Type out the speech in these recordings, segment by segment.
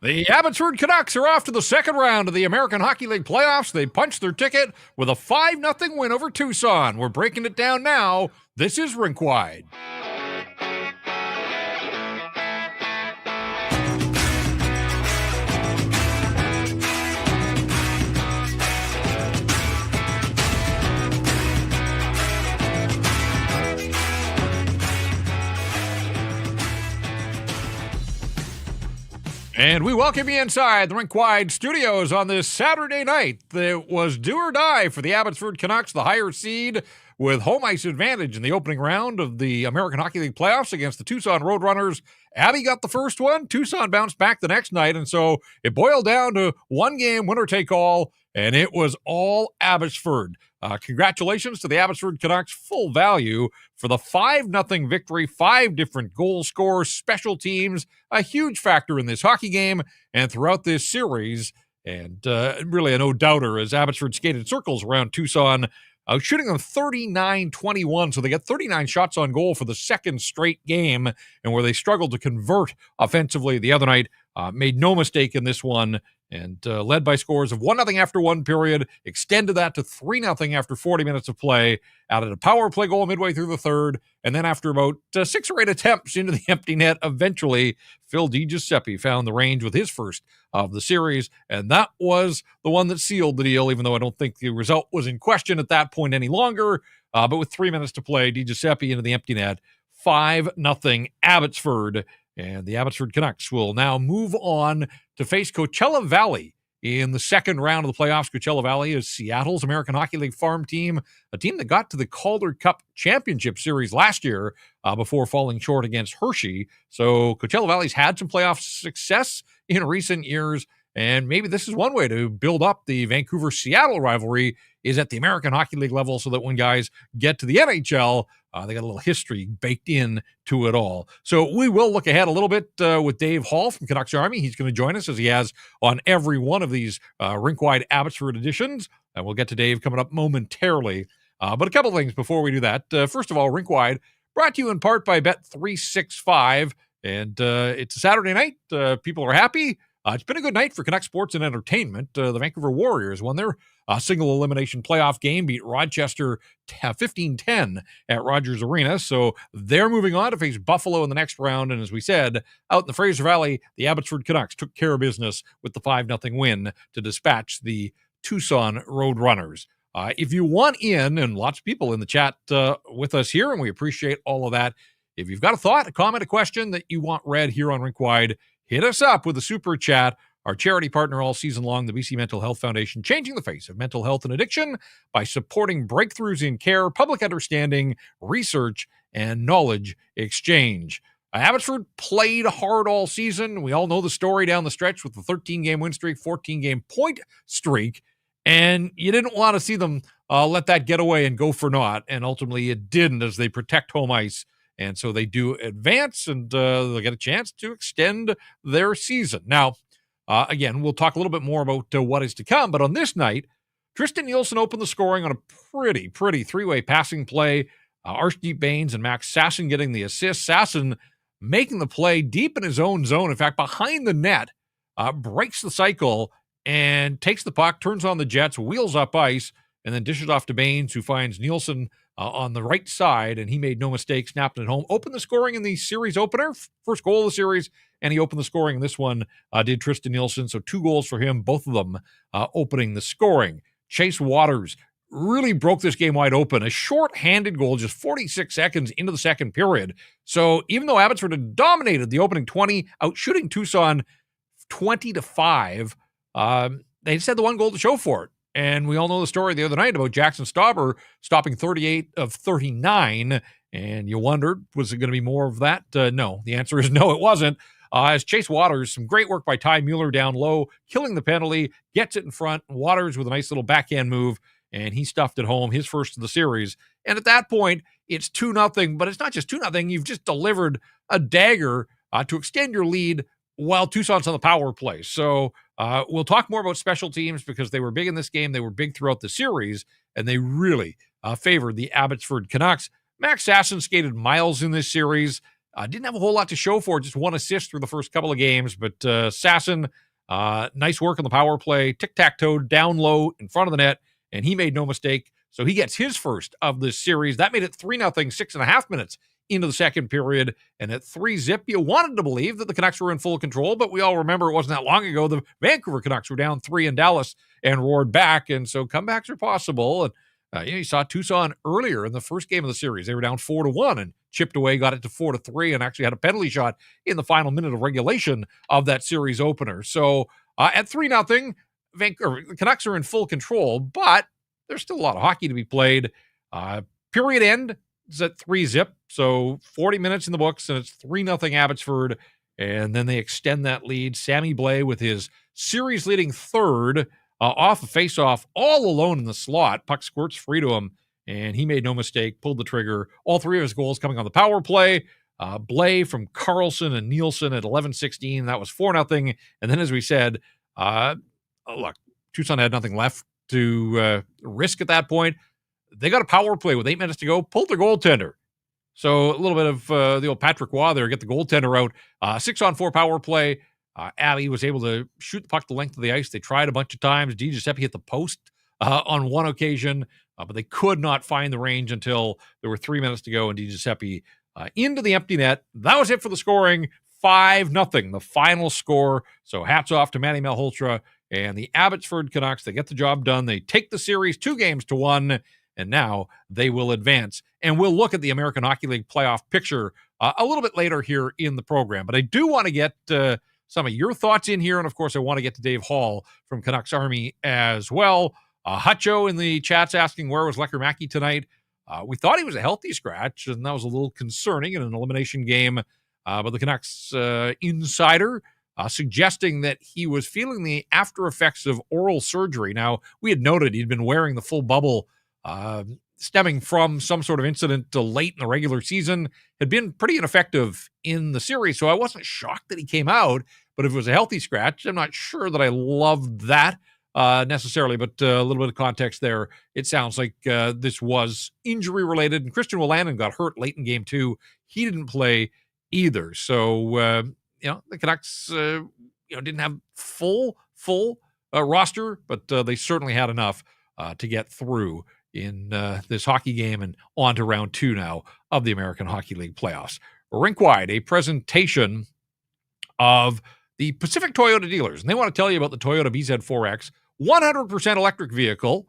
The Abbotsford Canucks are off to the second round of the American Hockey League playoffs. They punched their ticket with a 5-0 win over Tucson. We're breaking it down now. This is Rink Wide. And we welcome you inside the Rink Wide studios on this Saturday night. It was do or die for the Abbotsford Canucks, the higher seed, with home ice advantage in the opening round of the American Hockey League playoffs against the Tucson Roadrunners. Abby got the first one. Tucson bounced back the next night, and so it boiled down to one game, winner take all, and it was all Abbotsford. Congratulations to the Abbotsford Canucks, full value for the 5-0 victory, 5 different goal scorers, special teams, a huge factor in this hockey game and throughout this series. And really a no-doubter as Abbotsford skated circles around Tucson, shooting them 39-21, so they got 39 shots on goal for the second straight game, and where they struggled to convert offensively the other night, made no mistake in this one, and led by scores of 1-0 after one period, extended that to 3-0 after 40 minutes of play, added a power play goal midway through the third, and then after about 6 or 8 attempts into the empty net, eventually Phil DiGiuseppe found the range with his first of the series, and that was the one that sealed the deal, even though I don't think the result was in question at that point any longer. But with 3 minutes to play, DiGiuseppe into the empty net, 5-0 Abbotsford. And the Abbotsford Canucks will now move on to face Coachella Valley in the second round of the playoffs. Coachella Valley is Seattle's American Hockey League farm team, a team that got to the Calder Cup Championship Series last year before falling short against Hershey. So Coachella Valley's had some playoff success in recent years, and maybe this is one way to build up the Vancouver-Seattle rivalry is at the American Hockey League level so that when guys get to the NHL, they got a little history baked in to it all. So we will look ahead a little bit with Dave Hall from Canucks Army. He's going to join us as he has on every one of these Rink Wide Abbotsford editions. And we'll get to Dave coming up momentarily. But a couple of things before we do that. First of all, Rink Wide brought to you in part by Bet365. And it's a Saturday night. People are happy. It's been a good night for Canucks sports and entertainment. The Vancouver Warriors won their single elimination playoff game, beat Rochester 15-10 at Rogers Arena. So they're moving on to face Buffalo in the next round. And as we said, out in the Fraser Valley, the Abbotsford Canucks took care of business with the 5-0 win to dispatch the Tucson Roadrunners. If you want in, and lots of people in the chat with us here, and we appreciate all of that. If you've got a thought, a comment, a question that you want read here on Rink Wide, hit us up with a super chat. Our charity partner all season long, the BC Mental Health Foundation, changing the face of mental health and addiction by supporting breakthroughs in care, public understanding, research, and knowledge exchange. Abbotsford played hard all season. We all know the story down the stretch with the 13-game win streak, 14-game point streak, and you didn't want to see them let that get away and go for naught, and ultimately it didn't as they protect home ice. And so they do advance, and they'll get a chance to extend their season. Now, again, we'll talk a little bit more about what is to come. But on this night, Tristan Nielsen opened the scoring on a pretty three-way passing play. Archdeep Baines and Max Sasson getting the assist. Sasson making the play deep in his own zone. In fact, behind the net, breaks the cycle and takes the puck, turns on the jets, wheels up ice, and then dishes off to Baines, who finds Nielsen on the right side, and he made no mistake, snapped it home. Opened the scoring in the series opener, first goal of the series, and he opened the scoring in this one, did Tristan Nielsen. So 2 goals for him, both of them opening the scoring. Chase Waters really broke this game wide open. A short-handed goal just 46 seconds into the second period. So even though Abbotsford had dominated the opening 20, outshooting Tucson 20-5, they just had the one goal to show for it. And we all know the story the other night about Jackson Stauber stopping 38 of 39. And you wondered, was it going to be more of that? No. The answer is no, it wasn't. As Chase Waters, some great work by Ty Mueller down low, killing the penalty, gets it in front. Waters with a nice little backhand move, and he stuffed it home, his first of the series. And at that point, it's 2-0, but it's not just 2-0. You've just delivered a dagger to extend your lead while Tucson's on the power play. So we'll talk more about special teams because they were big in this game. They were big throughout the series, and they really favored the Abbotsford Canucks. Max Sasson skated miles in this series. Didn't have a whole lot to show for it, just 1 assist through the first couple of games. But Sasson, nice work on the power play, tic-tac-toe, down low in front of the net, and he made no mistake. So he gets his first of this series. That made it 3-0, 6.5 minutes into the second period. And at 3-zip, you wanted to believe that the Canucks were in full control, but we all remember it wasn't that long ago. The Vancouver Canucks were down 3 in Dallas and roared back. And so comebacks are possible. And you saw Tucson earlier in the first game of the series. They were down 4-1 and chipped away, got it to 4-3, and actually had a penalty shot in the final minute of regulation of that series opener. So at 3-0, the Canucks are in full control, but there's still a lot of hockey to be played. Period end is at 3-zip, so 40 minutes in the books, and it's 3-0 Abbotsford, and then they extend that lead. Sammy Blais with his series-leading third off a face-off, all alone in the slot. Puck squirts free to him, and he made no mistake, pulled the trigger. All three of his goals coming on the power play. Blais from Carlson and Nielsen at 11-16. That was 4-0. And then, as we said, look, Tucson had nothing left to risk at that point. They got a power play with 8 minutes to go, pulled their goaltender. So a little bit of the old Patrick Waugh there, get the goaltender out. 6-on-4 power play. Abby was able to shoot the puck the length of the ice. They tried a bunch of times. Di Giuseppe hit the post on one occasion, but they could not find the range until there were 3 minutes to go, and Di Giuseppe into the empty net. That was it for the scoring. 5-0, the final score. So hats off to Manny Malhotra and the Abbotsford Canucks. They get the job done. They take the series 2-1, and now they will advance. And we'll look at the American Hockey League playoff picture a little bit later here in the program. But I do want to get some of your thoughts in here. And, of course, I want to get to Dave Hall from Canucks Army as well. Hutcho in the chat's asking, where was Lecker-Mackey tonight? We thought he was a healthy scratch, and that was a little concerning in an elimination game. But the Canucks insider suggesting that he was feeling the after effects of oral surgery. Now, we had noted he'd been wearing the full bubble stemming from some sort of incident late in the regular season, had been pretty ineffective in the series. So I wasn't shocked that he came out, but if it was a healthy scratch, I'm not sure that I loved that necessarily, but a little bit of context there. It sounds like this was injury related, and Christian Wolanin got hurt late in game 2. He didn't play either. So, the Canucks, didn't have full roster, but they certainly had enough to get through in this hockey game and on to round 2 now of the American Hockey League playoffs. Rink Wide, a presentation of the Pacific Toyota dealers. And they want to tell you about the Toyota BZ4X, 100% electric vehicle.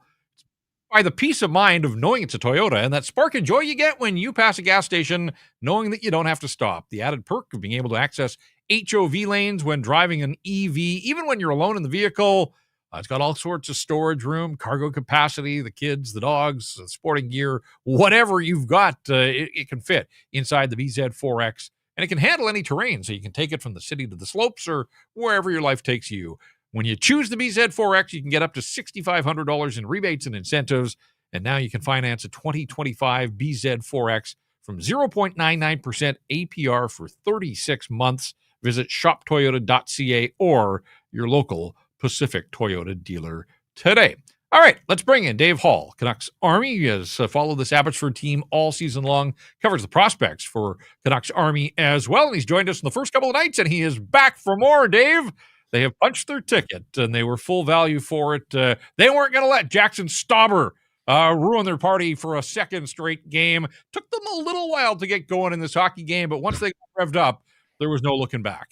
By the peace of mind of knowing it's a Toyota and that spark of joy you get when you pass a gas station, knowing that you don't have to stop. The added perk of being able to access HOV lanes when driving an EV, even when you're alone in the vehicle. It's got all sorts of storage room, cargo capacity, the kids, the dogs, the sporting gear, whatever you've got, it can fit inside the BZ4X. And it can handle any terrain, so you can take it from the city to the slopes or wherever your life takes you. When you choose the BZ4X, you can get up to $6,500 in rebates and incentives. And now you can finance a 2025 BZ4X from 0.99% APR for 36 months. Visit shoptoyota.ca or your local Pacific Toyota dealer today. All right, let's bring in Dave Hall. Canucks Army. He has followed this Abbotsford team all season long, covers the prospects for Canucks Army as well, and he's joined us in the first couple of nights, and he is back for more. Dave, they have punched their ticket, and they were full value for it. They weren't going to let Jackson Stauber ruin their party for a second straight game. Took them a little while to get going in this hockey game, but once they got revved up, there was no looking back.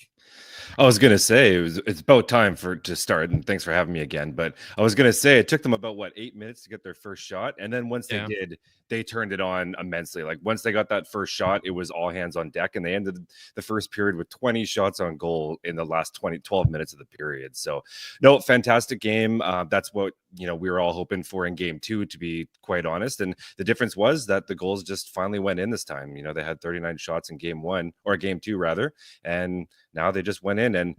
I was going to say it's about time to start, and thanks for having me again. But I was going to say it took them about 8 minutes to get their first shot, and then once they did, they turned it on immensely. Like once they got that first shot, it was all hands on deck, and they ended the first period with 20 shots on goal in the last 12 minutes of the period. So, no, fantastic game. That's what we were all hoping for in game 2, to be quite honest. And the difference was that the goals just finally went in this time. They had 39 shots in game 1 or game 2 rather, and now they just went in. And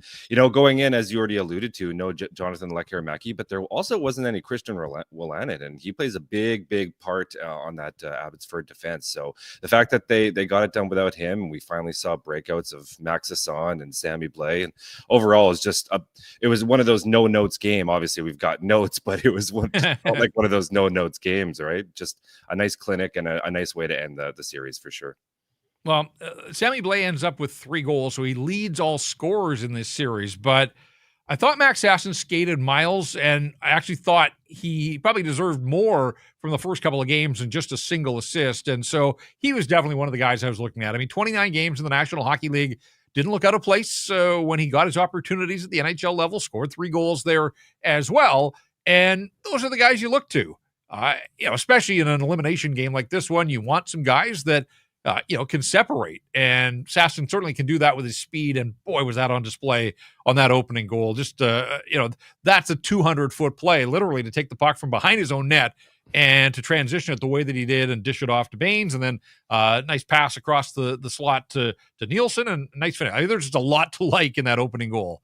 going in, as you already alluded to, no Jonathan Lecker-Mackey, but there also wasn't any Christian Wolanin, and he plays a big part on that Abbotsford defense. So the fact that they got it done without him, we finally saw breakouts of Max Hassan and Sammy Blais, and overall it was one of those no notes game. Obviously we've got notes, but it was like one of those no notes games, right? Just a nice clinic and a nice way to end the series for sure. Well, Sammy Blais ends up with 3 goals, so he leads all scorers in this series. But I thought Max Sasson skated miles, and I actually thought he probably deserved more from the first couple of games than just a single assist. And so he was definitely one of the guys I was looking at. I mean, 29 games in the National Hockey League, didn't look out of place when he got his opportunities at the NHL level, scored 3 goals there as well. And those are the guys you look to. Especially in an elimination game like this one, you want some guys that can separate. And Sasson certainly can do that with his speed. And boy, was that on display on that opening goal. Just, that's a 200-foot play, literally, to take the puck from behind his own net and to transition it the way that he did and dish it off to Baines. And then nice pass across the slot to Nielsen and nice finish. I mean, there's just a lot to like in that opening goal.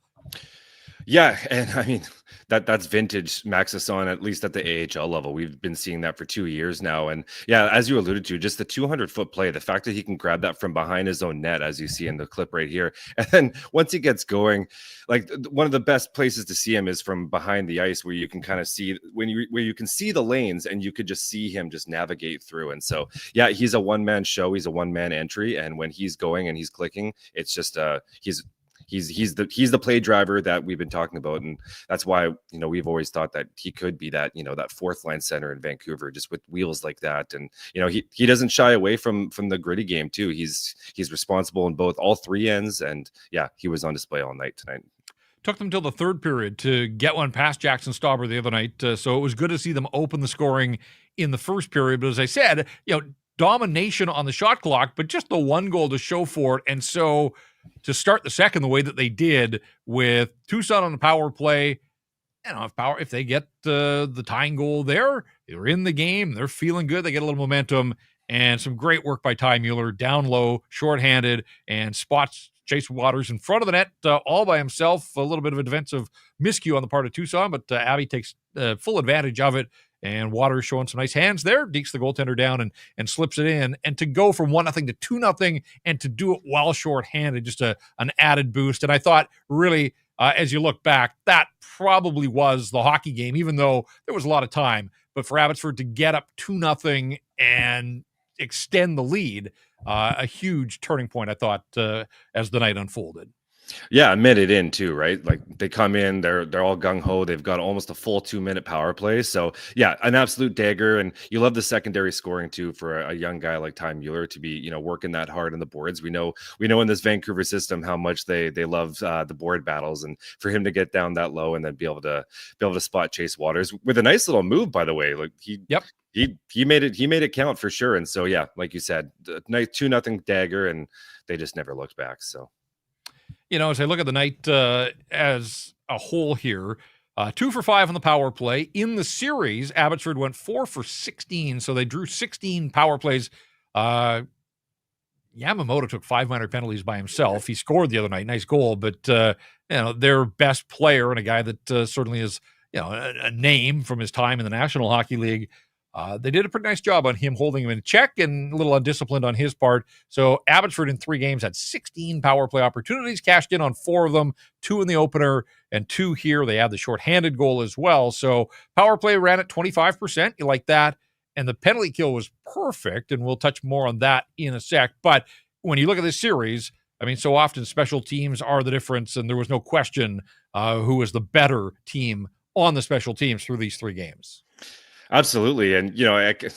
Yeah, and I mean that's vintage Max Sasson, at least at the AHL level. We've been seeing that for 2 years now, and yeah, as you alluded to, just the 200-foot play, the fact that he can grab that from behind his own net, as you see in the clip right here, and then once he gets going, like one of the best places to see him is from behind the ice, where you can kind of see where you can see the lanes, and you could just see him just navigate through. And so, yeah, he's a one-man show, he's a one-man entry, and when he's going and he's clicking, it's just he's the play driver that we've been talking about, and that's why we've always thought that he could be that that fourth line center in Vancouver, just with wheels like that. And he doesn't shy away from the gritty game too. He's responsible in all three ends, and yeah, he was on display all night tonight. Took them till the third period to get one past Jackson Stauber the other night, so it was good to see them open the scoring in the first period. But as I said, domination on the shot clock, but just the one goal to show for it. And so to start the second the way that they did with Tucson on the power play, if they get the tying goal there, they're in the game, they're feeling good, they get a little momentum, and some great work by Ty Mueller, down low, shorthanded, and spots Chase Waters in front of the net all by himself. A little bit of a defensive miscue on the part of Tucson, but Abby takes full advantage of it. And Waters showing some nice hands there, dekes the goaltender down and slips it in. And to go from 1-0 to 2-0 and to do it while shorthanded, just an added boost. And I thought, really, as you look back, that probably was the hockey game, even though there was a lot of time. But for Abbotsford to get up 2-0 and extend the lead, a huge turning point, I thought, as the night unfolded. Yeah, a minute in too, right? Like they come in, they're all gung ho. They've got almost a full 2-minute power play. So yeah, an absolute dagger. And you love the secondary scoring too for a young guy like Ty Mueller to be, working that hard on the boards. We know in this Vancouver system how much they love the board battles, and for him to get down that low and then be able to spot Chase Waters with a nice little move, by the way. Like he made it count for sure. And so yeah, like you said, nice 2-0 dagger, and they just never looked back. So. As I look at the night as a whole here, 2 for 5 on the power play. In the series, Abbotsford went 4 for 16, so they drew 16 power plays. Yamamoto took 5 minor penalties by himself. He scored the other night, nice goal, but their best player and a guy that certainly is a name from his time in the National Hockey League. They did a pretty nice job on him, holding him in check, and a little undisciplined on his part. So Abbotsford in 3 games had 16 power play opportunities, cashed in on 4 of them, 2 in the opener and 2 here. They had the shorthanded goal as well. So power play ran at 25%. You like that. And the penalty kill was perfect, and we'll touch more on that in a sec. But when you look at this series, I mean, so often special teams are the difference, and there was no question who was the better team on the special teams through these 3 games. Absolutely. And,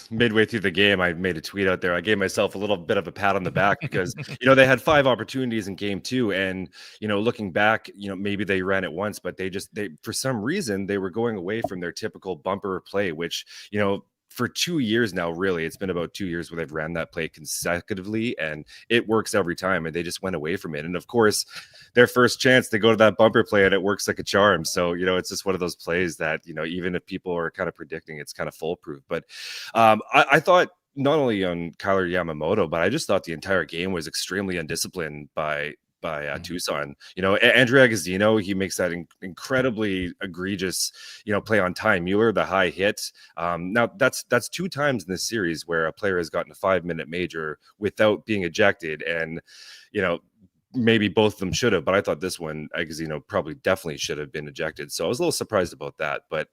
midway through the game, I made a tweet out there. I gave myself a little bit of a pat on the back because, they had 5 opportunities in game 2. And, looking back, maybe they ran it once, but they for some reason, they were going away from their typical bumper play, which, for 2 years now, really, it's been about 2 years where they've ran that play consecutively, and it works every time, and they just went away from it. And of course, their first chance, they go to that bumper play, and it works like a charm. So, it's just one of those plays that, even if people are kind of predicting, it's kind of foolproof. But I thought not only on Kyler Yamamoto, but I just thought the entire game was extremely undisciplined by Tucson. Andrew Agostino, he makes that incredibly egregious, play on Ty Mueller, the high hit. Now that's 2 times in this series where a player has gotten a 5-minute major without being ejected. And, maybe both of them should have, but I thought this one, probably definitely should have been ejected. So I was a little surprised about that. But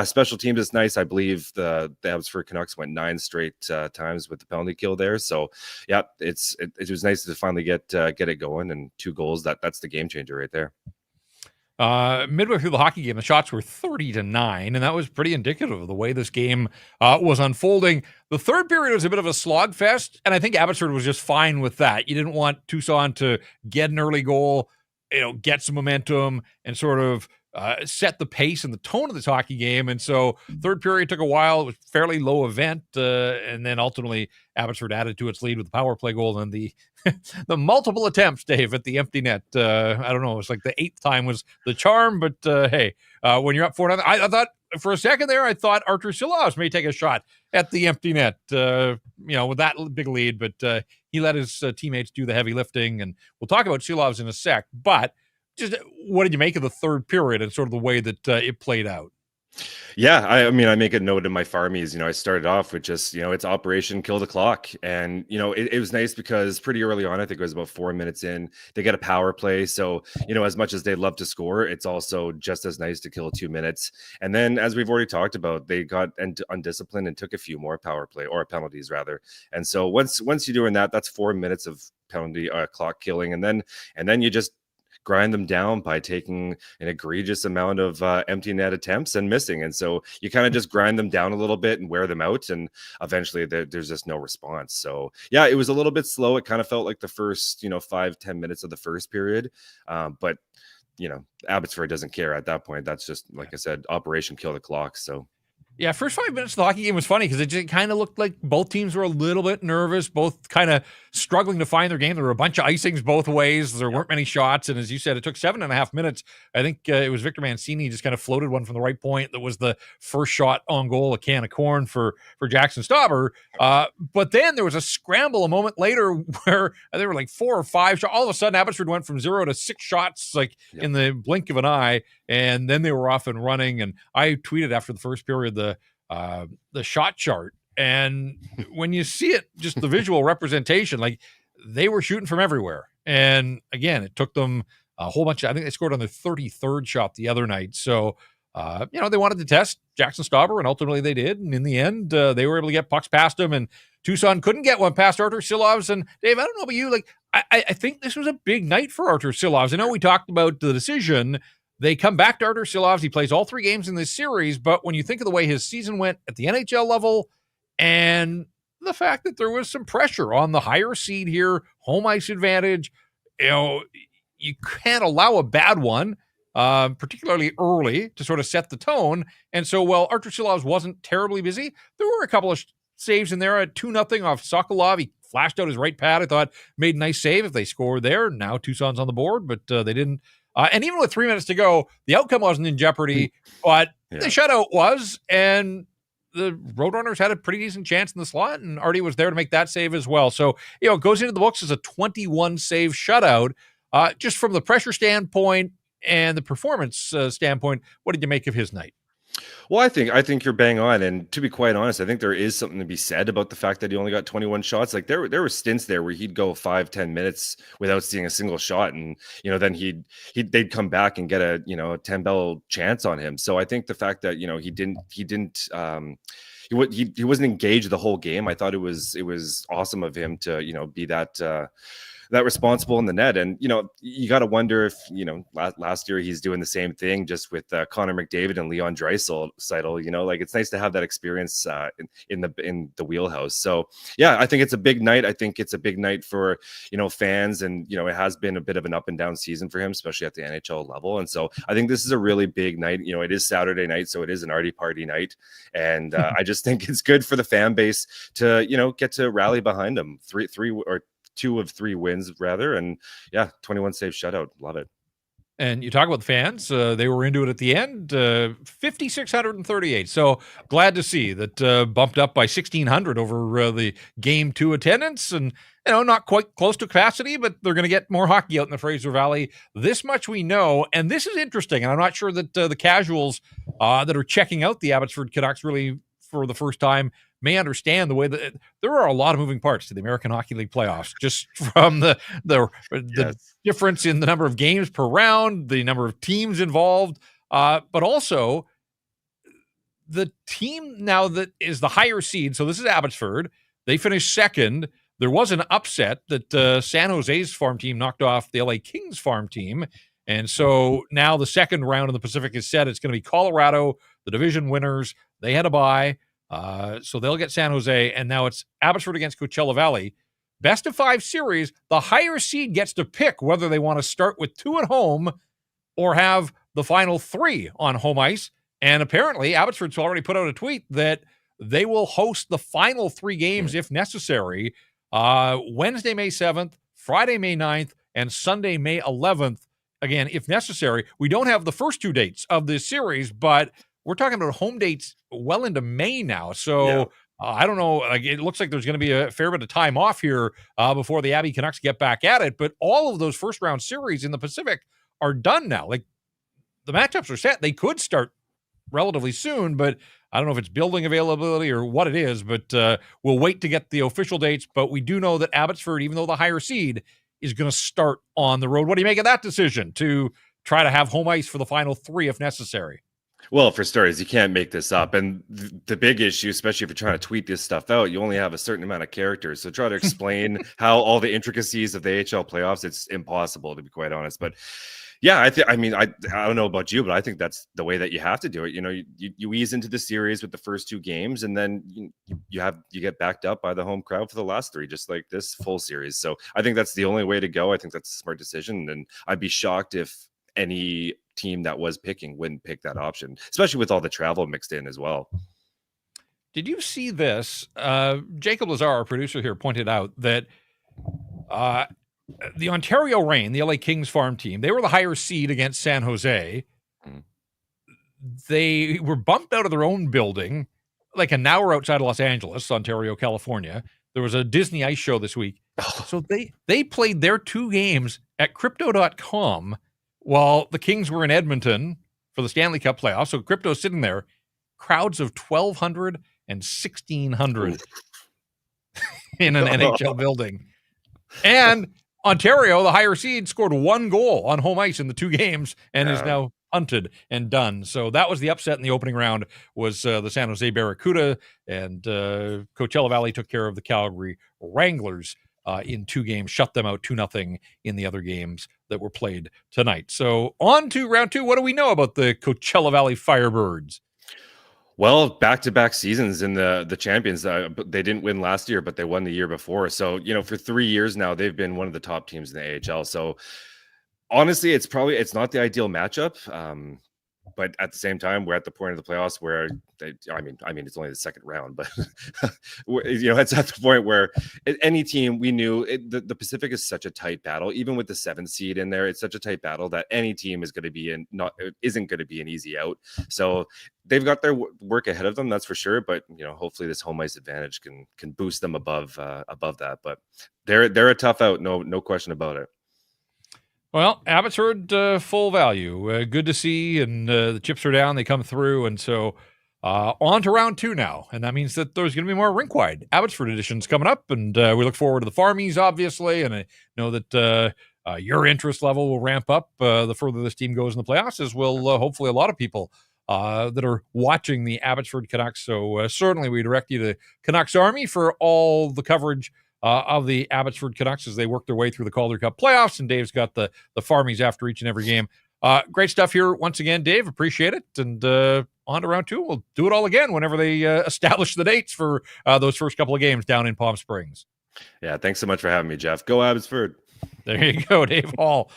special teams is nice. I believe the Abbotsford Canucks went 9 straight times with the penalty kill there. So yeah, it was nice to finally get it going, and 2 goals. That's the game changer right there. Midway through the hockey game, the shots were 30-9, and that was pretty indicative of the way this game was unfolding. The third period was a bit of a slogfest, and I think Abbotsford was just fine with that. You didn't want Tucson to get an early goal, get some momentum, and sort of set the pace and the tone of this hockey game. And so third period took a while. It was a fairly low event, and then ultimately Abbotsford added to its lead with the power play goal and the the multiple attempts, Dave, at the empty net. I don't know. It's like the 8th time was the charm, but hey, when you're up 4-0, I thought for a second there, I thought Arturs Silovs may take a shot at the empty net, with that big lead, but he let his teammates do the heavy lifting, and we'll talk about Silovs in a sec. But just what did you make of the third period and sort of the way that it played out? Yeah, I mean, I make a note in my farmies. I started off with just, it's Operation Kill the Clock. And, it was nice because pretty early on, I think it was about 4 minutes in, they get a power play. So, as much as they'd love to score, it's also just as nice to kill 2 minutes. And then, as we've already talked about, they got undisciplined and took a few more power play, or penalties rather. And so once you're doing that, that's 4 minutes of penalty clock killing. And then you just grind them down by taking an egregious amount of empty net attempts and missing. And so you kind of just grind them down a little bit and wear them out. And eventually there's just no response. So yeah, it was a little bit slow. It kind of felt like the first, 5-10 minutes of the first period. But Abbotsford doesn't care at that point. That's just, like I said, Operation Kill the Clock. So yeah, first 5 minutes of the hockey game was funny because it just kind of looked like both teams were a little bit nervous, both kind of struggling to find their game. There were a bunch of icings both ways. There weren't many shots. And as you said, it took 7.5 minutes. I think it was Victor Mancini just kind of floated one from the right point. That was the first shot on goal, a can of corn for Jackson Stauber. But then there was a scramble a moment later where there were like 4 or 5 shots. All of a sudden, Abbotsford went from 0 to 6 shots in the blink of an eye. And then they were off and running. And I tweeted after the first period the shot chart, and when you see it, just the visual representation, like they were shooting from everywhere. And again, it took them a whole bunch. I think they scored on their 33rd shot the other night. So they wanted to test Jackson Stauber, and ultimately they did. And in the end, they were able to get pucks past him, and Tucson couldn't get one past Arturs Silovs. And Dave, I don't know about you, I think this was a big night for Arturs Silovs. I know we talked about the decision. They come back to Arturs Silovs. He plays all 3 games in this series, but when you think of the way his season went at the NHL level and the fact that there was some pressure on the higher seed here, home ice advantage, you can't allow a bad one, particularly early, to sort of set the tone. And so, while Arturs Silovs wasn't terribly busy, there were a couple of saves in there at 2-0 off Sokolov. He flashed out his right pad, I thought, made a nice save if they scored there. Now Tucson's on the board, but they didn't. And even with 3 minutes to go, the outcome wasn't in jeopardy, but the shutout was, and the Roadrunners had a pretty decent chance in the slot, and Artie was there to make that save as well. So, it goes into the books as a 21-save shutout. Just from the pressure standpoint and the performance standpoint, what did you make of his night? Well, I think you're bang on, and to be quite honest, I think there is something to be said about the fact that he only got 21 shots. Like there were stints there where he'd go 5-10 minutes without seeing a single shot, and then they'd come back and get a 10-bell chance on him. So I think the fact that he wasn't engaged the whole game. I thought it was awesome of him to be that responsible in the net. And you got to wonder if last year he's doing the same thing just with Connor McDavid and Leon Draisaitl. It's nice to have that experience in the wheelhouse. So yeah, I think it's a big night. I think it's a big night for fans, and it has been a bit of an up and down season for him, especially at the NHL level. And so I think this is a really big night. It is Saturday night, so it is an arty party night, and I just think it's good for the fan base to get to rally behind him. 2 of 3 wins rather, and 21 save shutout. Love it. And you talk about the fans, they were into it at the end, 5,638. So glad to see that bumped up by 1,600 over the game 2 attendance, and not quite close to capacity, but they're going to get more hockey out in the Fraser Valley. This much we know, and this is interesting, and I'm not sure that the casuals that are checking out the Abbotsford Canucks really for the first time may understand the way that there are a lot of moving parts to the American Hockey League playoffs, just from the Yes. difference in the number of games per round, the number of teams involved, but also the team now that is the higher seed. So this is Abbotsford. They finished second. There was an upset that San Jose's farm team knocked off the LA Kings farm team. And so now the second round in the Pacific is set. It's going to be Colorado, the division winners. They had a bye. So they'll get San Jose. And now it's Abbotsford against Coachella Valley. Best of 5 series. The higher seed gets to pick whether they want to start with 2 at home or have the final 3 on home ice. And apparently, Abbotsford's already put out a tweet that they will host the final 3 games if necessary. Wednesday, May 7th, Friday, May 9th, and Sunday, May 11th. Again, if necessary. We don't have the first 2 dates of this series, but we're talking about home dates well into May now. So I don't know. It looks like there's going to be a fair bit of time off here before the Abby Canucks get back at it. But all of those first round series in the Pacific are done now. Like, the matchups are set. They could start relatively soon, but I don't know if it's building availability or what it is, but we'll wait to get the official dates. But we do know that Abbotsford, even though the higher seed, is going to start on the road. What do you make of that decision to try to have home ice for the final 3 if necessary? Well, for starters, you can't make this up. And the big issue, especially if you're trying to tweet this stuff out, you only have a certain amount of characters. So try to explain how all the intricacies of the AHL playoffs, it's impossible, to be quite honest. But yeah, I don't know about you, but I think that's the way that you have to do it. You know, you ease into the series with the first 2 games, and then you get backed up by the home crowd for the last 3, just like this full series. So I think that's the only way to go. I think that's a smart decision, and I'd be shocked if any team that was picking wouldn't pick that option, especially with all the travel mixed in as well. Did you see this? Jacob Lazar, our producer here, pointed out that the Ontario Reign, the LA Kings farm team, they were the higher seed against San Jose. They were bumped out of their own building like an hour outside of Los Angeles, Ontario, California. There was a Disney ice show this week. So they played their 2 games at Crypto.com while the Kings were in Edmonton for the Stanley Cup playoffs. So Crypto's sitting there, crowds of 1,200 and 1,600 in an NHL building. And Ontario, the higher seed, scored 1 goal on home ice in the 2 games and is now punted and done. So that was the upset in the opening round, was the San Jose Barracuda, and Coachella Valley took care of the Calgary Wranglers in 2 games, shut them out 2-0 in the other games that were played tonight. So on to round 2. What do we know about the Coachella Valley Firebirds? Well, back-to-back seasons in the champions. They didn't win last year, but they won the year before. So, for 3 years now, they've been one of the top teams in the AHL. So, honestly, it's not the ideal matchup. But at the same time, we're at the point of the playoffs where it's only the second round, but it's at the point where any team, we knew the Pacific is such a tight battle. Even with the 7th seed in there, it's such a tight battle that any team is going to be isn't going to be an easy out. So they've got their work ahead of them, that's for sure. But hopefully this home ice advantage can boost them above that. But they're a tough out, no question about it. Well, Abbotsford, full value. Good to see, and the chips are down. They come through, and so on to round 2 now. And that means that there's going to be more Rink Wide Abbotsford editions coming up, and we look forward to the Farmies, obviously, and I know that your interest level will ramp up the further this team goes in the playoffs, as will hopefully a lot of people that are watching the Abbotsford Canucks. So certainly we direct you to Canucks Army for all the coverage of the Abbotsford Canucks as they work their way through the Calder Cup playoffs, and Dave's got the Farmies after each and every game. Great stuff here once again, Dave. Appreciate it. And on to round 2. We'll do it all again whenever they establish the dates for those first couple of games down in Palm Springs. Yeah, thanks so much for having me, Jeff. Go Abbotsford. There you go, Dave Hall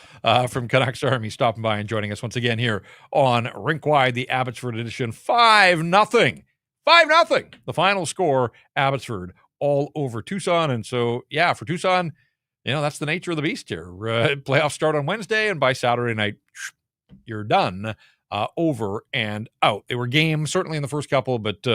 from Canucks Army stopping by and joining us once again here on Rink Wide, the Abbotsford edition. 5-0. 5-0. The final score, Abbotsford all over Tucson. And so, yeah, for Tucson, that's the nature of the beast here. Playoffs start on Wednesday, and by Saturday night, you're done, over and out. They were games, certainly in the first couple, but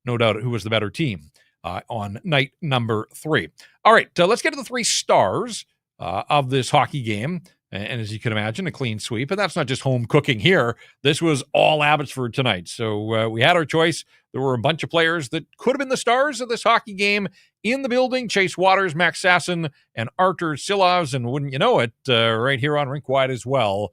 no doubt who was the better team on night number 3. All right, let's get to the 3 stars of this hockey game. And as you can imagine, a clean sweep. And that's not just home cooking here. This was all Abbotsford tonight. So we had our choice. There were a bunch of players that could have been the stars of this hockey game in the building. Chase Waters, Max Sasson, and Arturs Silovs. And wouldn't you know it, right here on Rink Wide as well.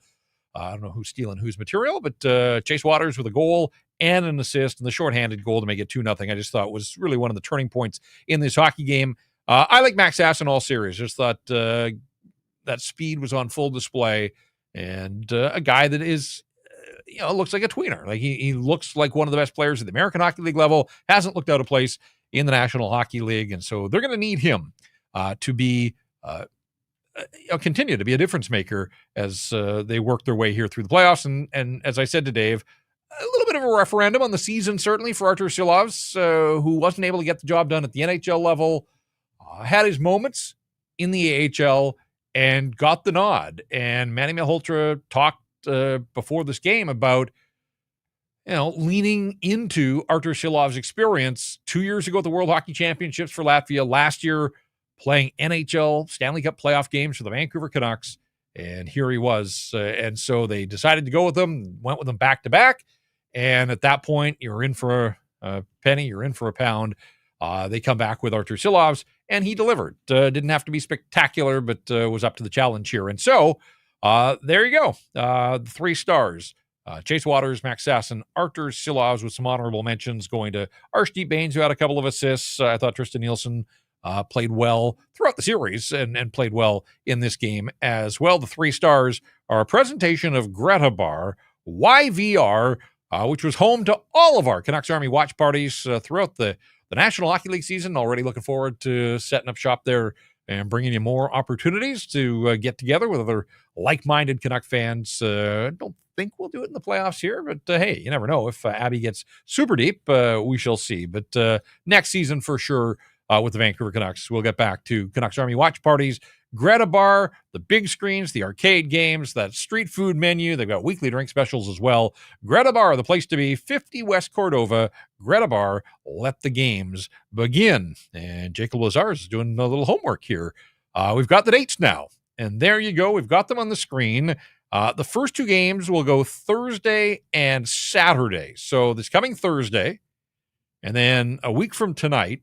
I don't know who's stealing whose material, but Chase Waters with a goal and an assist and the shorthanded goal to make it 2-0. I just thought was really one of the turning points in this hockey game. I like Max Sasson all series. Just thought that speed was on full display, and a guy that is, looks like a tweener. Like he looks like one of the best players at the American Hockey League level, hasn't looked out of place in the National Hockey League. And so they're going to need him to be, continue to be a difference maker as they work their way here through the playoffs. And as I said to Dave, a little bit of a referendum on the season, certainly for Arturs Silovs, who wasn't able to get the job done at the NHL level, had his moments in the AHL, and got the nod. And Manny Malhotra talked before this game about, leaning into Arturs Silovs' experience 2 years ago at the World Hockey Championships for Latvia, last year playing NHL Stanley Cup playoff games for the Vancouver Canucks. And here he was. And so they decided to go with him, went with him back to back. And at that point, you're in for a penny, you're in for a pound. They come back with Arturs Silovs, and he delivered. Didn't have to be spectacular, but was up to the challenge here. And so there you go. The 3 stars. Chase Waters, Max Sasson, Arturs Silovs, with some honorable mentions going to Arshdeep Bains, who had a couple of assists. I thought Tristan Nielsen played well throughout the series and played well in this game as well. The 3 stars are a presentation of Greta Bar, YVR, which was home to all of our Canucks Army watch parties throughout the National Hockey League season. Already looking forward to setting up shop there and bringing you more opportunities to get together with other like-minded Canuck fans. Don't think we'll do it in the playoffs here, but hey, you never know. If Abby gets super deep, we shall see. But next season for sure with the Vancouver Canucks, we'll get back to Canucks Army watch parties, Greta Bar, the big screens, the arcade games, that street food menu. They've got weekly drink specials as well. Greta Bar, the place to be, 50 West Cordova. Greta Bar, let the games begin. And Jacob Lazar is doing a little homework here. We've got the dates now. And there you go. We've got them on the screen. The first 2 games will go Thursday and Saturday. So this coming Thursday, and then a week from tonight,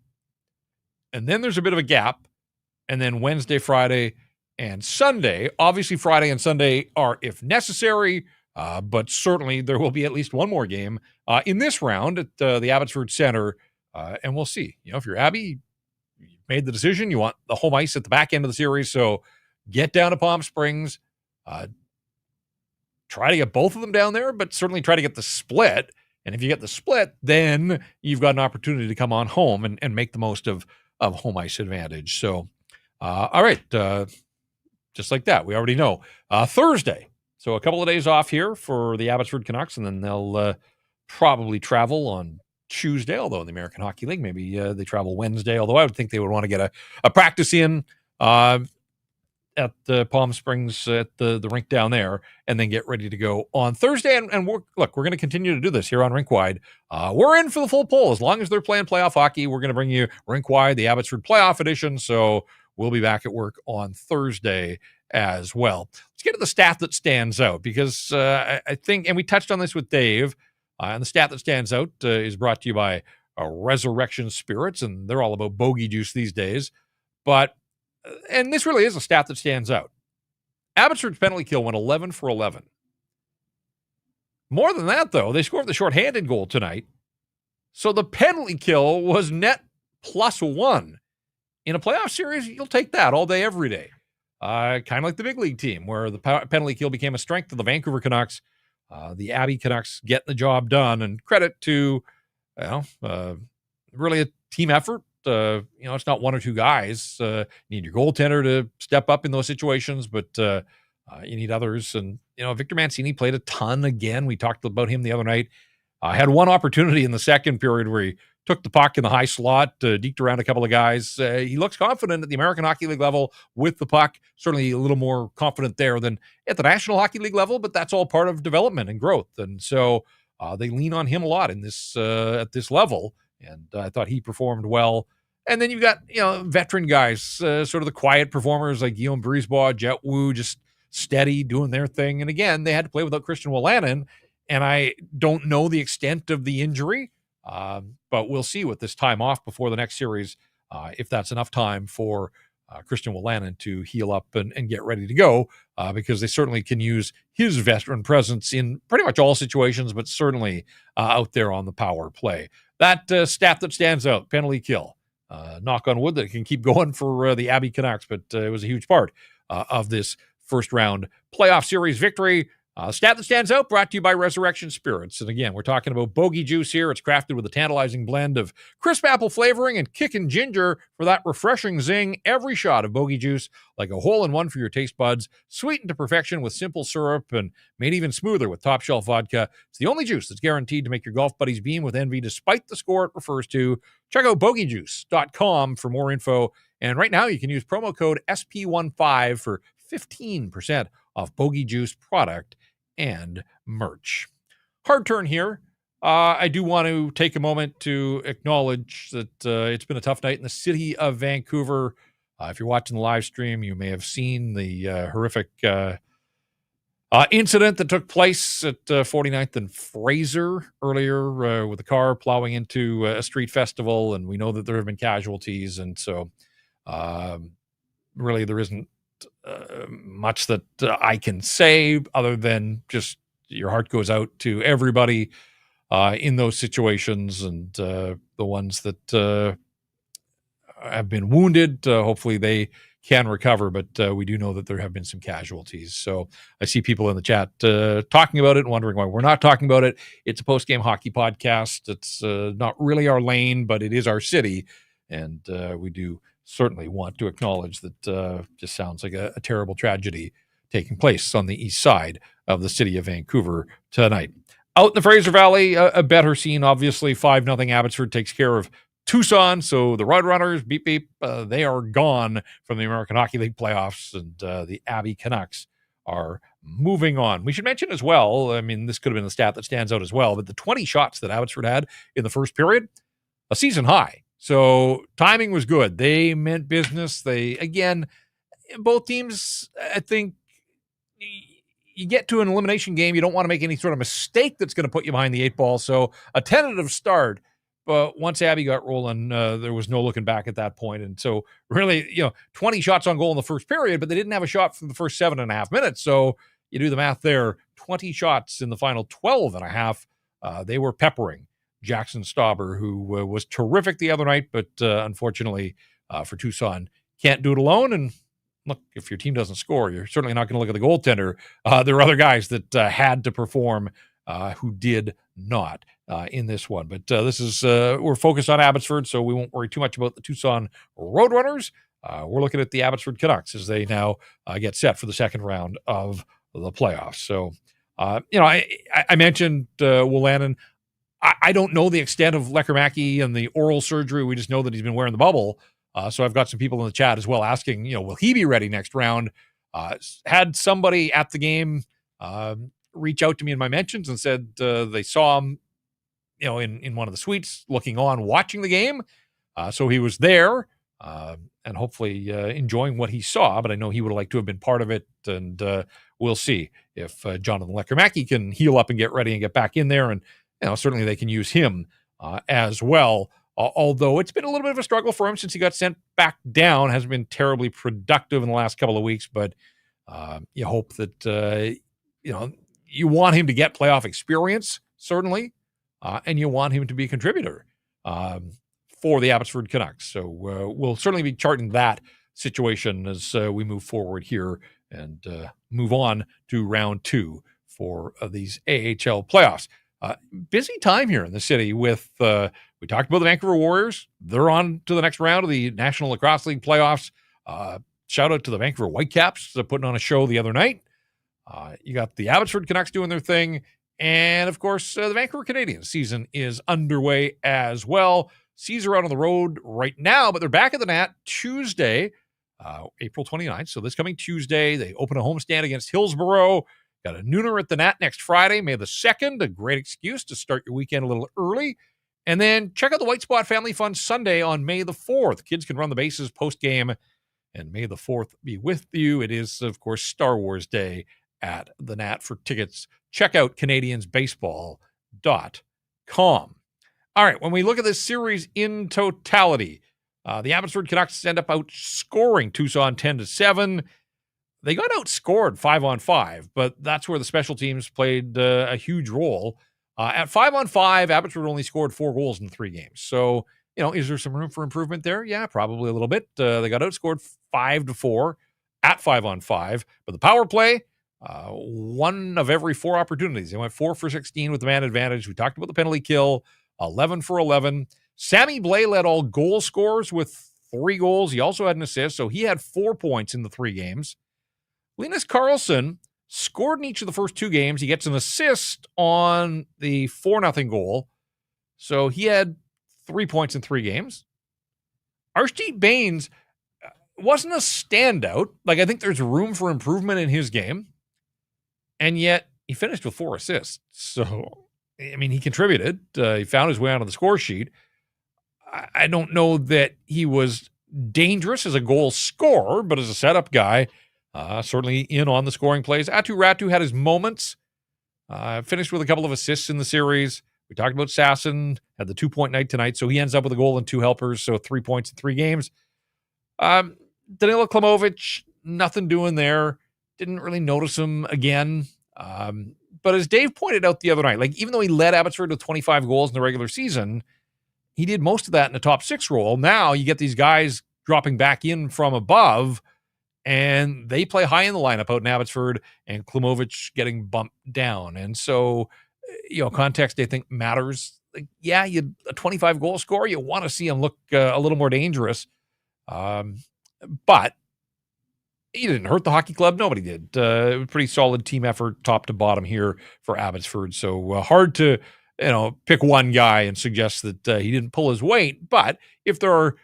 and then there's a bit of a gap, and then Wednesday, Friday, and Sunday. Obviously, Friday and Sunday are if necessary, but certainly there will be at least one more game in this round at the Abbotsford Center, and we'll see. If you're Abby, you made the decision. You want the home ice at the back end of the series, so get down to Palm Springs. Try to get both of them down there, but certainly try to get the split. And if you get the split, then you've got an opportunity to come on home and make the most of home ice advantage. So, all right, just like that, we already know. Thursday, so a couple of days off here for the Abbotsford Canucks, and then they'll probably travel on Tuesday, although in the American Hockey League, maybe they travel Wednesday, although I would think they would want to get a practice in at the Palm Springs at the rink down there, and then get ready to go on Thursday. And we're going to continue to do this here on Rink Wide. We're in for the full pull. As long as they're playing playoff hockey, we're going to bring you Rink Wide, the Abbotsford playoff edition. So we'll be back at work on Thursday as well. Let's get to the stat that stands out, because I think, and we touched on this with Dave, and the stat that stands out is brought to you by Resurrection Spirits, and they're all about bogey juice these days. But and this really is a stat that stands out. Abbotsford's penalty kill went 11 for 11. More than that, though, they scored the shorthanded goal tonight. So the penalty kill was net +1. In a playoff series, you'll take that all day, every day. Kind of like the big league team, where the penalty kill became a strength of the Vancouver Canucks. The Abbey Canucks getting the job done, and credit to, really a team effort. It's not one or two guys. You need your goaltender to step up in those situations, but you need others. And, Victor Mancini played a ton again. We talked about him the other night. Had one opportunity in the second period where he took the puck in the high slot, deked around a couple of guys. He looks confident at the American Hockey League level with the puck. Certainly a little more confident there than at the National Hockey League level, but that's all part of development and growth. And so they lean on him a lot in this at this level. And I thought he performed well. And then you've got, veteran guys, sort of the quiet performers like Guillaume Brisebois, Jet Wu, just steady, doing their thing. And again, they had to play without Christian Wolanin, and I don't know the extent of the injury, but we'll see with this time off before the next series if that's enough time for Christian Wolanin to heal up and get ready to go, because they certainly can use his veteran presence in pretty much all situations, but certainly out there on the power play. That stat that stands out, penalty kill. Knock on wood that it can keep going for the Abbey Canucks, but it was a huge part of this first round playoff series victory. Stat that stands out, brought to you by Resurrection Spirits. And again, we're talking about Bogey Juice here. It's crafted with a tantalizing blend of crisp apple flavoring and kickin' ginger for that refreshing zing. Every shot of Bogey Juice, like a hole-in-one for your taste buds, sweetened to perfection with simple syrup and made even smoother with top-shelf vodka. It's the only juice that's guaranteed to make your golf buddies beam with envy despite the score it refers to. Check out bogeyjuice.com for more info. And right now, you can use promo code SP15 for 15% off Bogey Juice product and merch. Hard turn here. I do want to take a moment to acknowledge that it's been a tough night in the city of Vancouver. If you're watching the live stream, you may have seen the horrific incident that took place at 49th and Fraser earlier with a car plowing into a street festival, and we know that there have been casualties, and so really there isn't much that I can say other than just your heart goes out to everybody in those situations, and the ones that have been wounded. Hopefully they can recover, but we do know that there have been some casualties. So I see people in the chat talking about it and wondering why we're not talking about it. It's a post-game hockey podcast. It's not really our lane, but it is our city, and we do certainly want to acknowledge that just sounds like a terrible tragedy taking place on the east side of the city of Vancouver tonight. Out in the Fraser Valley, a better scene, obviously. 5-0 Abbotsford takes care of Tucson, so the Roadrunners, beep, beep, they are gone from the American Hockey League playoffs, and the Abbey Canucks are moving on. We should mention as well, I mean, this could have been the stat that stands out as well, but the 20 shots that Abbotsford had in the first period, a season high. So timing was good. They meant business. They, again, both teams, I think, you get to an elimination game, you don't want to make any sort of mistake that's going to put you behind the 8 ball. So a tentative start, but once Abbey got rolling, there was no looking back at that point. And so really, 20 shots on goal in the first period, but they didn't have a shot for the first 7.5 minutes. So you do the math there, 20 shots in the final 12.5. They were peppering Jackson Stauber, who was terrific the other night, but unfortunately for Tucson, can't do it alone. And look, if your team doesn't score, you're certainly not going to look at the goaltender. There are other guys that had to perform who did not in this one. But this is, we're focused on Abbotsford, so we won't worry too much about the Tucson Roadrunners. We're looking at the Abbotsford Canucks as they now get set for the second round of the playoffs. So, I mentioned Wolanin. I don't know the extent of Lekkerimäki and the oral surgery. We just know that he's been wearing the bubble. So I've got some people in the chat as well asking, will he be ready next round? Had somebody at the game reach out to me in my mentions and said they saw him, in one of the suites looking on, watching the game. So he was there and hopefully enjoying what he saw, but I know he would like to have been part of it. And we'll see if Jonathan Lekkerimäki can heal up and get ready and get back in there. And, certainly they can use him as well. Although it's been a little bit of a struggle for him since he got sent back down, hasn't been terribly productive in the last couple of weeks, but you hope that, you want him to get playoff experience, certainly, and you want him to be a contributor for the Abbotsford Canucks. So we'll certainly be charting that situation as we move forward here and move on to round 2 for these AHL playoffs. Busy time here in the city with, we talked about the Vancouver Warriors. They're on to the next round of the National Lacrosse League playoffs. Shout out to the Vancouver Whitecaps putting on a show the other night. You got the Abbotsford Canucks doing their thing. And, of course, the Vancouver Canadiens season is underway as well. Seas are out on the road right now, but they're back at the Nat Tuesday, April 29th. So this coming Tuesday, they open a homestand against Hillsborough. Got a nooner at the Nat next Friday, May the 2nd. A great excuse to start your weekend a little early. And then check out the White Spot Family Fun Sunday on May the 4th. Kids can run the bases post-game and may the 4th be with you. It is, of course, Star Wars Day at the Nat. For tickets, check out CanadiansBaseball.com. All right, when we look at this series in totality, the Abbotsford Canucks end up outscoring Tucson 10-7. They got outscored 5-on-5, but that's where the special teams played a huge role. At 5-on-5, Abbotsford only scored 4 goals in 3 games. So, is there some room for improvement there? Yeah, probably a little bit. They got outscored 5-4 at 5-on-5, but the power play, 1 of every 4 opportunities. They went 4 for 16 with the man advantage. We talked about the penalty kill, 11 for 11. Sammy Blais led all goal scorers with 3 goals. He also had an assist, so he had 4 points in the 3 games. Linus Karlsson scored in each of the first 2 games. He gets an assist on the 4-0 goal. So he had 3 points in 3 games. Arturs Baines wasn't a standout. I think there's room for improvement in his game. And yet he finished with 4 assists. So, he contributed. He found his way onto the score sheet. I don't know that he was dangerous as a goal scorer, but as a setup guy, certainly in on the scoring plays. Aatu Räty had his moments. Finished with a couple of assists in the series. We talked about Sasson, had the 2-point night tonight, so he ends up with a goal and 2 helpers, so 3 points in 3 games. Danilo Klimovich, nothing doing there. Didn't really notice him again. But as Dave pointed out the other night, even though he led Abbotsford with 25 goals in the regular season, he did most of that in the top 6 role. Now you get these guys dropping back in from above, and they play high in the lineup out in Abbotsford, and Klimovich getting bumped down. And so, context, I think, matters. A 25-goal scorer, you want to see him look a little more dangerous. But he didn't hurt the hockey club. Nobody did. Pretty solid team effort, top to bottom here for Abbotsford. So hard to, pick one guy and suggest that he didn't pull his weight. But if there are,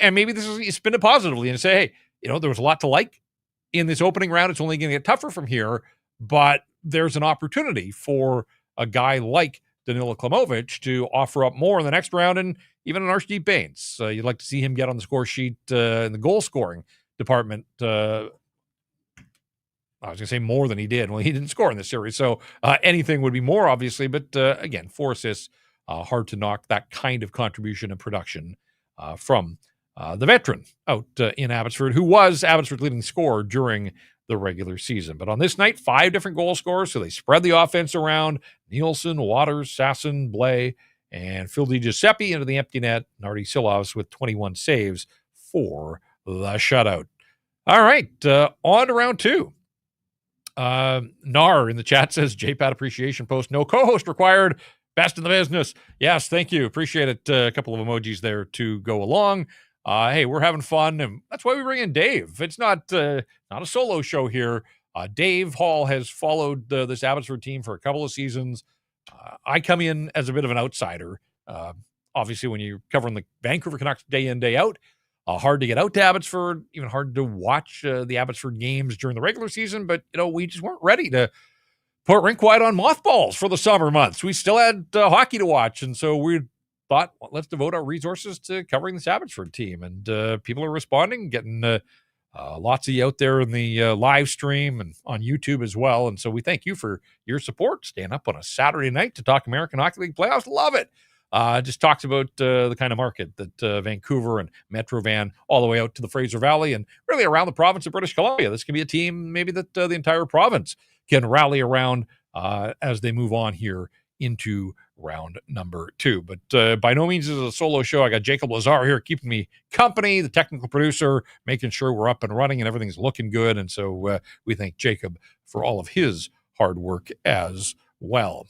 and maybe this is, you spin it positively and say, hey, there was a lot to like in this opening round. It's only going to get tougher from here, but there's an opportunity for a guy like Danilo Klimovich to offer up more in the next round, and even an Arturs Baines. You'd like to see him get on the score sheet in the goal scoring department. I was going to say more than he did. Well, he didn't score in this series, so anything would be more, obviously. But again, 4 assists, hard to knock that kind of contribution and production from the veteran out in Abbotsford, who was Abbotsford's leading scorer during the regular season. But on this night, 5 different goal scorers, so they spread the offense around. Nielsen, Waters, Sasson, Blais, and Phil DiGiuseppe into the empty net. Nardi Silovs with 21 saves for the shutout. All right, on to round 2. Nar in the chat says, JPAT appreciation post, no co-host required, best in the business. Yes, thank you. Appreciate it. A couple of emojis there to go along. Hey, we're having fun, and that's why we bring in Dave. It's not a solo show here. Dave Hall has followed this Abbotsford team for a couple of seasons. I come in as a bit of an outsider. Obviously, when you're covering the Vancouver Canucks day in, day out, hard to get out to Abbotsford, even hard to watch the Abbotsford games during the regular season. But, we just weren't ready to put Rink Wide on mothballs for the summer months. We still had hockey to watch, and so we thought, well, let's devote our resources to covering this Abbotsford team. And people are responding, getting lots of you out there in the live stream and on YouTube as well. And so we thank you for your support. Staying up on a Saturday night to talk American Hockey League playoffs. Love it. Just talks about the kind of market that Vancouver and Metro Van all the way out to the Fraser Valley and really around the province of British Columbia. This can be a team maybe that the entire province can rally around as they move on here into round number 2. But by no means is it a solo show. I got Jacob Lazar here keeping me company, the technical producer, making sure we're up and running and everything's looking good. And so we thank Jacob for all of his hard work as well.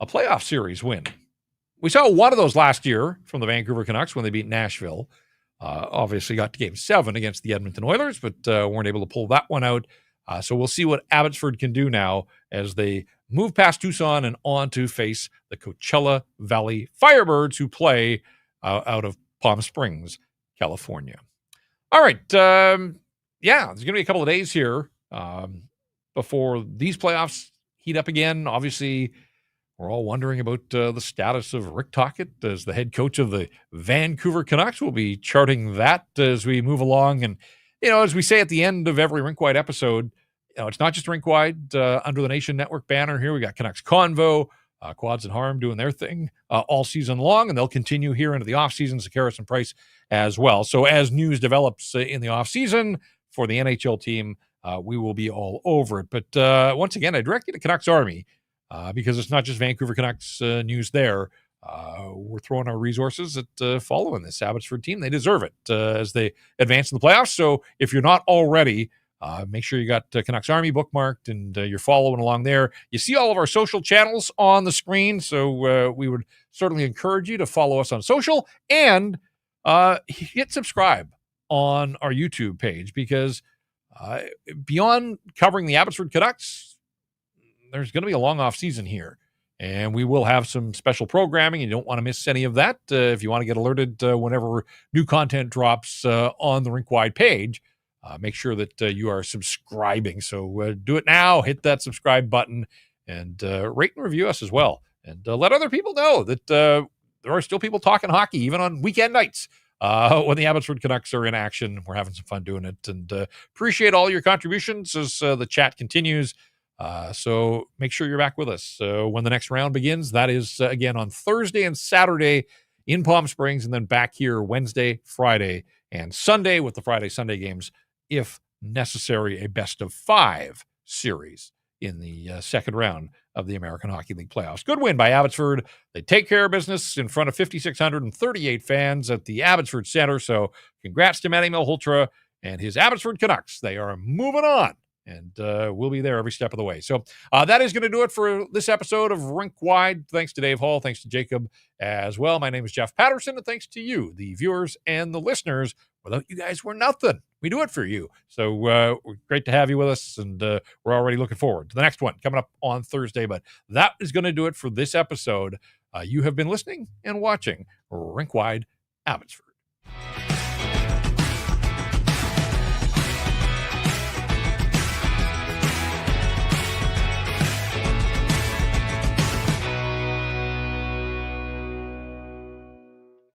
A playoff series win. We saw one of those last year from the Vancouver Canucks when they beat Nashville. Obviously got to Game 7 against the Edmonton Oilers, but weren't able to pull that one out. So we'll see what Abbotsford can do now as they move past Tucson and on to face the Coachella Valley Firebirds, who play out of Palm Springs, California. All right. There's going to be a couple of days here before these playoffs heat up again. Obviously, we're all wondering about the status of Rick Tocchet as the head coach of the Vancouver Canucks. We'll be charting that as we move along. And as we say at the end of every Rink Wide episode, it's not just Rink Wide under the Nation Network banner here. We got Canucks Convo, Quads and Harm doing their thing all season long, and they'll continue here into the offseason, Sakaris and Price as well. So as news develops in the offseason for the NHL team, we will be all over it. But once again, I direct you to Canucks Army because it's not just Vancouver Canucks news there. We're throwing our resources at following this Abbotsford team. They deserve it as they advance in the playoffs. So if you're not already, make sure you got Canucks Army bookmarked and you're following along there. You see all of our social channels on the screen, so we would certainly encourage you to follow us on social and hit subscribe on our YouTube page because beyond covering the Abbotsford Canucks, there's going to be a long off season here. And we will have some special programming. You don't want to miss any of that. If you want to get alerted whenever new content drops on the Rink Wide page, make sure that you are subscribing. So do it now. Hit that subscribe button and rate and review us as well. And let other people know that there are still people talking hockey, even on weekend nights when the Abbotsford Canucks are in action. We're having some fun doing it. And appreciate all your contributions as the chat continues. So make sure you're back with us when the next round begins. That is, again, on Thursday and Saturday in Palm Springs, and then back here Wednesday, Friday, and Sunday with the Friday-Sunday games, if necessary, a best-of-5 series in the second round of the American Hockey League playoffs. Good win by Abbotsford. They take care of business in front of 5,638 fans at the Abbotsford Center. So congrats to Manny Malhotra and his Abbotsford Canucks. They are moving on. And we'll be there every step of the way. So that is going to do it for this episode of Rink Wide. Thanks to Dave Hall. Thanks to Jacob as well. My name is Jeff Patterson, and thanks to you, the viewers and the listeners. Without you guys, we're nothing. We do it for you. So we're great to have you with us, and we're already looking forward to the next one coming up on Thursday. But that is going to do it for this episode. You have been listening and watching Rink Wide Abbotsford.